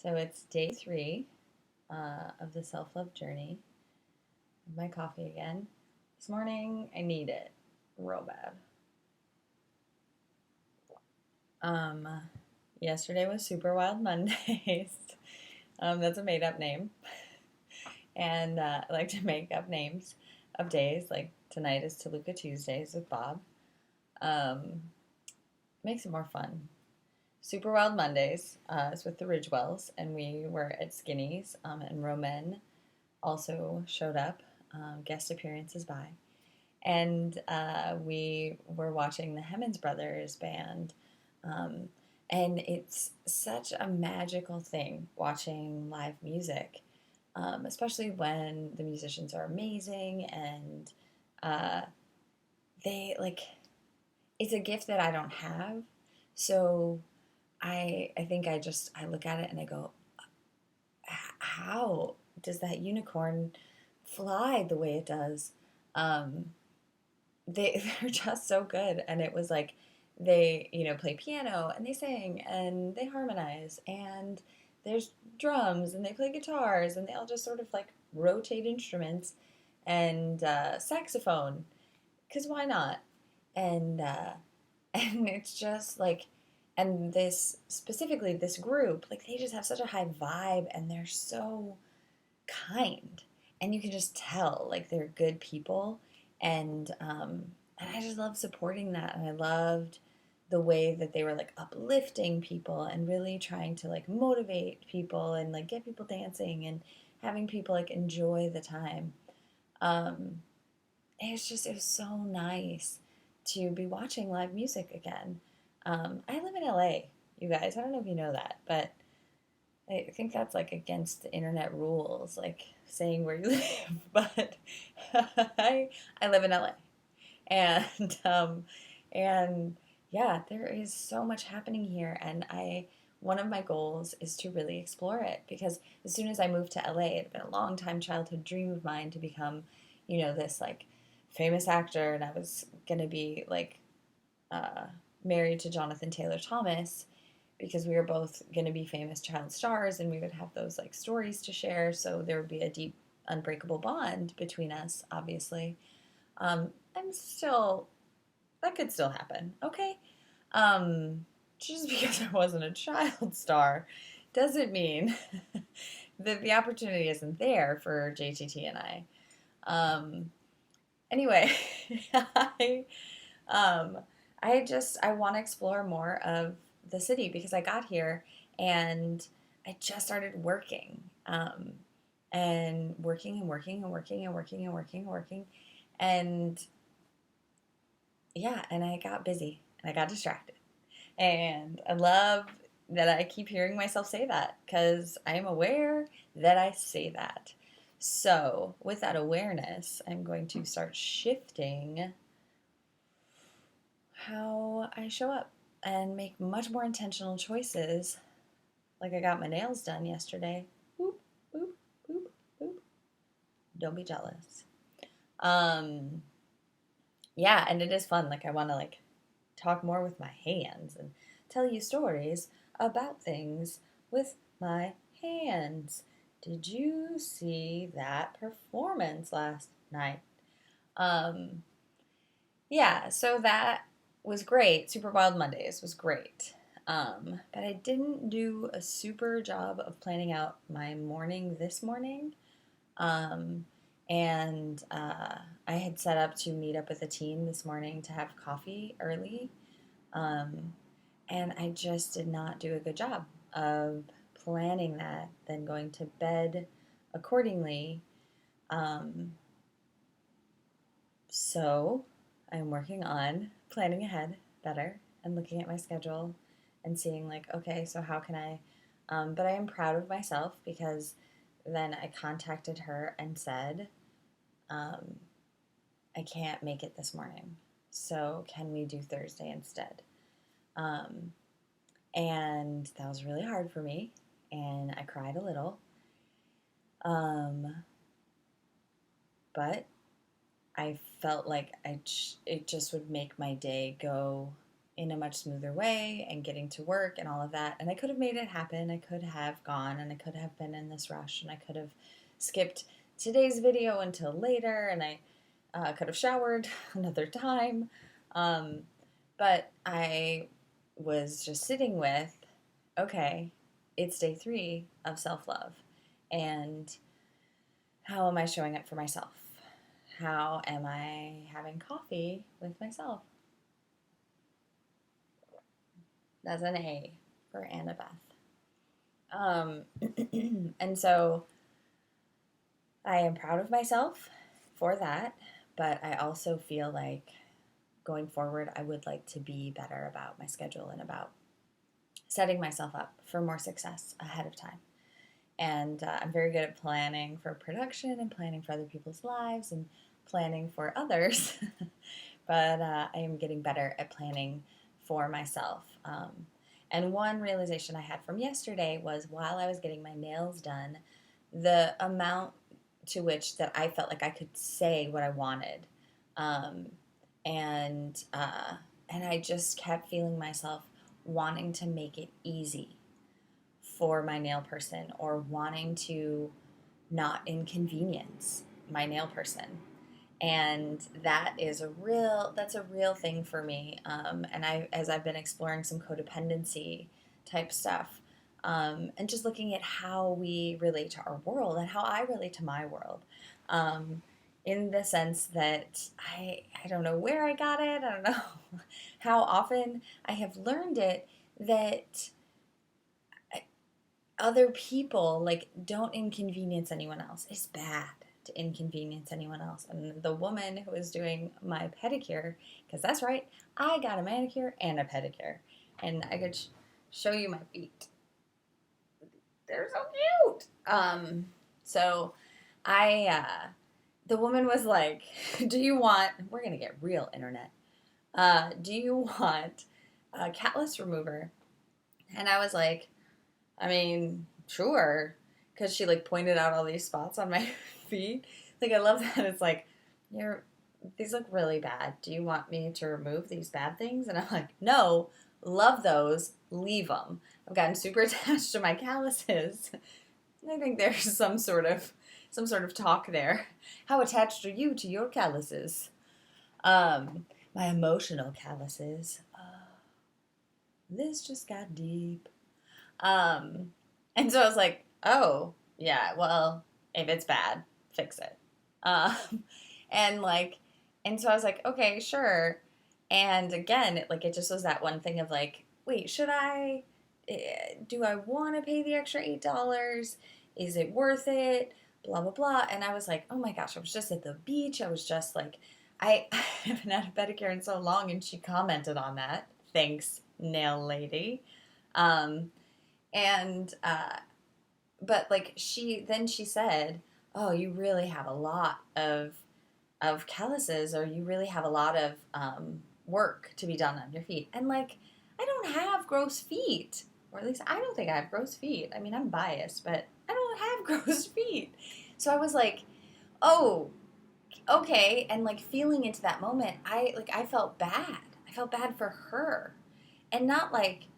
So it's day 3 of the self-love journey. My coffee again. This morning I need it real bad. Um, Yesterday was Super Wild Mondays. That's a made-up name, and I like to make up names of days. Like tonight is Toluca Tuesdays with Bob. Um, Makes it more fun. Super Wild Mondays is with the Ridgewells, and we were at Skinny's, and Romaine also showed up, guest appearances by. And we were watching the Hemmings Brothers band. Um, and it's such a magical thing watching live music, especially when the musicians are amazing and uh, they like it's a gift that I don't have. So I think I look at it and I go, how does that unicorn fly the way it does? Um, they're just so good, and it was like they play piano and they sing and they harmonize and there's drums and they play guitars and they all just sort of like rotate instruments and saxophone because why not? And and it's just like, and this specifically this group, like they just have such a high vibe and they're so kind, and you can just tell like they're good people, and I just love supporting that, and I loved the way that they were like uplifting people and really trying to like motivate people and like get people dancing and having people like enjoy the time. um it was so nice to be watching live music again. I live in LA, you guys. I don't know if you know that, but I think that's like against the internet rules, like saying where you live. But I live in LA, and and yeah, there is so much happening here, and I one of my goals is to really explore it because as soon as I moved to LA, it had been a long time childhood dream of mine to become, this like famous actor, and I was gonna be like uh, married to Jonathan Taylor Thomas because we were both going to be famous child stars and we would have those like stories to share. So there would be a deep, unbreakable bond between us, obviously. I'm still, that could still happen, okay? Um, just because I wasn't a child star doesn't mean that the opportunity isn't there for JTT and I. Um, anyway, I um, I want to explore more of the city because I got here and I just started working, and working and working and working and working and working and working, and yeah, and I got busy and I got distracted, and I love that I keep hearing myself say that because I am aware that I say that. So, with that awareness, I'm going to start shifting how I show up and make much more intentional choices. Like I got my nails done yesterday. Boop, boop, boop, boop. Don't be jealous. Um, yeah, and it is fun. Like I want to like talk more with my hands and tell you stories about things with my hands. Did you see that performance last night? Um, Yeah, so that was great. Super Wild Mondays was great. But I didn't do a super job of planning out my morning this morning. Um, and I had set up to meet up with a team this morning to have coffee early. Um, and I just did not do a good job of planning that, then going to bed accordingly. Um, So I'm working on planning ahead better and looking at my schedule and seeing, like, okay, so how can I? But I am proud of myself because then I contacted her and said, um, I can't make it this morning. So can we do Thursday instead? Um, and that was really hard for me. And I cried a little. Um, but I felt like it just would make my day go in a much smoother way and getting to work and all of that. And I could have made it happen. I could have gone and I could have been in this rush and I could have skipped today's video until later and I could have showered another time. Um, but I was just sitting with, okay, it's day 3 of self-love. And how am I showing up for myself? How am I having coffee with myself? That's an A for Annabeth. And so I am proud of myself for that, but I also feel like going forward, I would like to be better about my schedule and about setting myself up for more success ahead of time. And I'm very good at planning for production and planning for other people's lives and planning for others. But I am getting better at planning for myself. And one realization I had from yesterday was while I was getting my nails done, the amount to which that I felt like I could say what I wanted. Um, and I just kept feeling myself wanting to make it easy for my nail person or wanting to not inconvenience my nail person. And that's a real thing for me. And as I've been exploring some codependency type stuff, and just looking at how we relate to our world and how I relate to my world, um, in the sense that I don't know where I got it. I don't know how often I have learned it that other people like don't inconvenience anyone else. It's bad to inconvenience anyone else. And the woman who was doing my pedicure, because that's right, I got a manicure and a pedicure, and I could show you my feet. They're so cute. So the woman was like, "Do you want? We're gonna get real internet. Do you want a callus remover?" And I was like, I mean, sure. Because she like pointed out all these spots on my feet. Like, I love that. It's like, these look really bad. Do you want me to remove these bad things? And I'm like, no, love those. Leave them. I've gotten super attached to my calluses. I think there's some sort of talk there. How attached are you to your calluses? My emotional calluses. This just got deep. And so I was like, oh, yeah, well, if it's bad, fix it. Um, and like, and so I was like, okay, sure. And again, it just was that one thing of like, wait, do I want to pay the extra $8? Is it worth it? Blah, blah, blah. And I was like, oh my gosh, I was just at the beach. I was just like, I haven't had a pedicure in so long. And she commented on that. Thanks, nail lady. Um, and but like she said, oh, you really have a lot of calluses, or you really have a lot of work to be done on your feet. And like, I don't have gross feet, or at least I don't think I have gross feet. I mean, I'm biased, but I don't have gross feet. So I was like, oh, okay. And like feeling into that moment, I felt bad. I felt bad for her, and not like,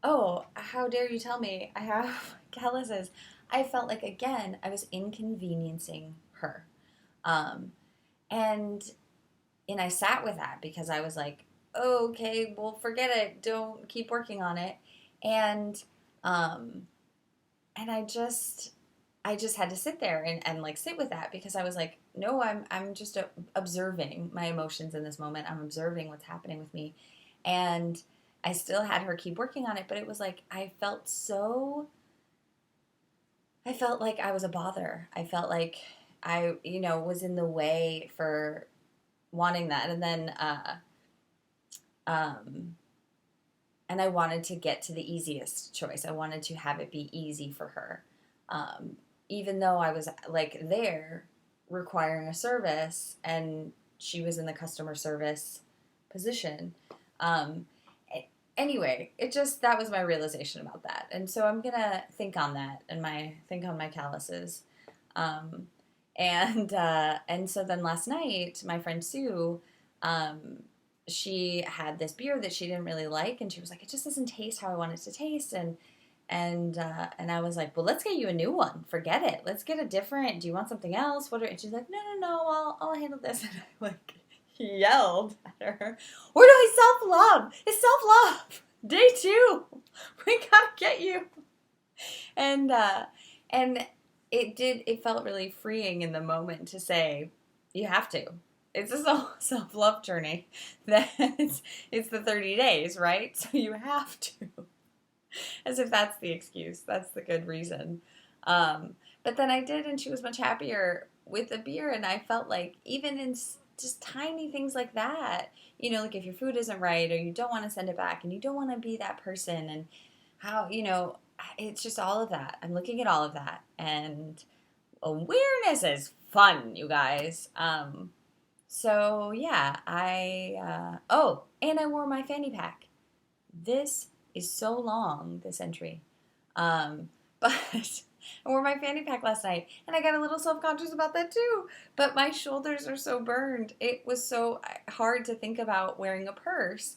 oh, how dare you tell me I have calluses. I felt like, again, I was inconveniencing her. Um, and I sat with that because I was like, oh, okay, well, forget it. Don't keep working on it. And um, I just had to sit there and like sit with that because I was like, no, I'm just observing my emotions in this moment. I'm observing what's happening with me. And I still had her keep working on it, but it was like I felt like I was a bother. I felt like I, was in the way for wanting that. And then um and I wanted to get to the easiest choice. I wanted to have it be easy for her. Even though I was like there requiring a service and she was in the customer service position. Um, anyway, that was my realization about that. And so I'm going to think on that and think on my calluses. Um, and so then last night, my friend Sue, she had this beer that she didn't really like, and she was like, it just doesn't taste how I want it to taste. And I was like, well, let's get you a new one. Forget it. Let's get a different. Do you want something else? And she's like, no, no, no. I'll handle this. And I like yelled at her, we're doing self love. It's self love. Day 2. We gotta get you. And it felt really freeing in the moment to say, you have to. It's a self-love journey. That it's the 30 days, right? So you have to. As if that's the excuse. That's the good reason. But then I did, and she was much happier with the beer, and I felt like even in just tiny things like that, like if your food isn't right, or you don't want to send it back, and you don't want to be that person, and how, it's just all of that. I'm looking at all of that, and awareness is fun, you guys. So yeah, and I wore my fanny pack. This is so long, this entry. But I wore my fanny pack last night, and I got a little self-conscious about that too. But my shoulders are so burned. It was so hard to think about wearing a purse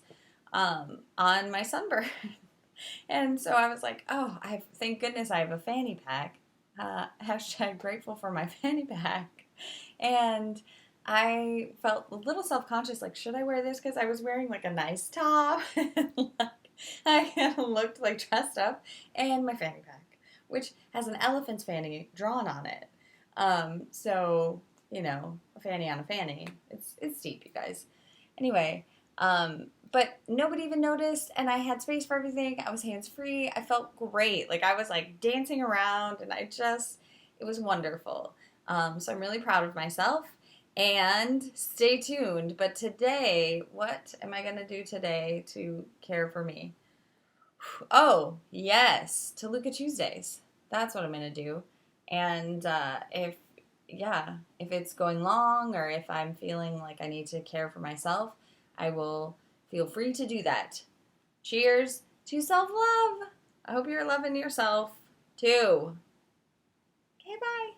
on my sunburn. And so I was like, oh, thank goodness I have a fanny pack. Hashtag grateful for my fanny pack. And I felt a little self-conscious, like, should I wear this? Because I was wearing like a nice top. I kind of looked like dressed up, and my fanny pack, which has an elephant's fanny drawn on it. So, a fanny on a fanny. It's deep, you guys. Anyway, but nobody even noticed, and I had space for everything. I was hands-free. I felt great. Like, I was like dancing around, and it was wonderful. So I'm really proud of myself. And stay tuned. But today, what am I going to do today to care for me? Oh, yes, Toluca Tuesdays. That's what I'm going to do. And if it's going long, or if I'm feeling like I need to care for myself, I will feel free to do that. Cheers to self-love. I hope you're loving yourself too. Okay, bye.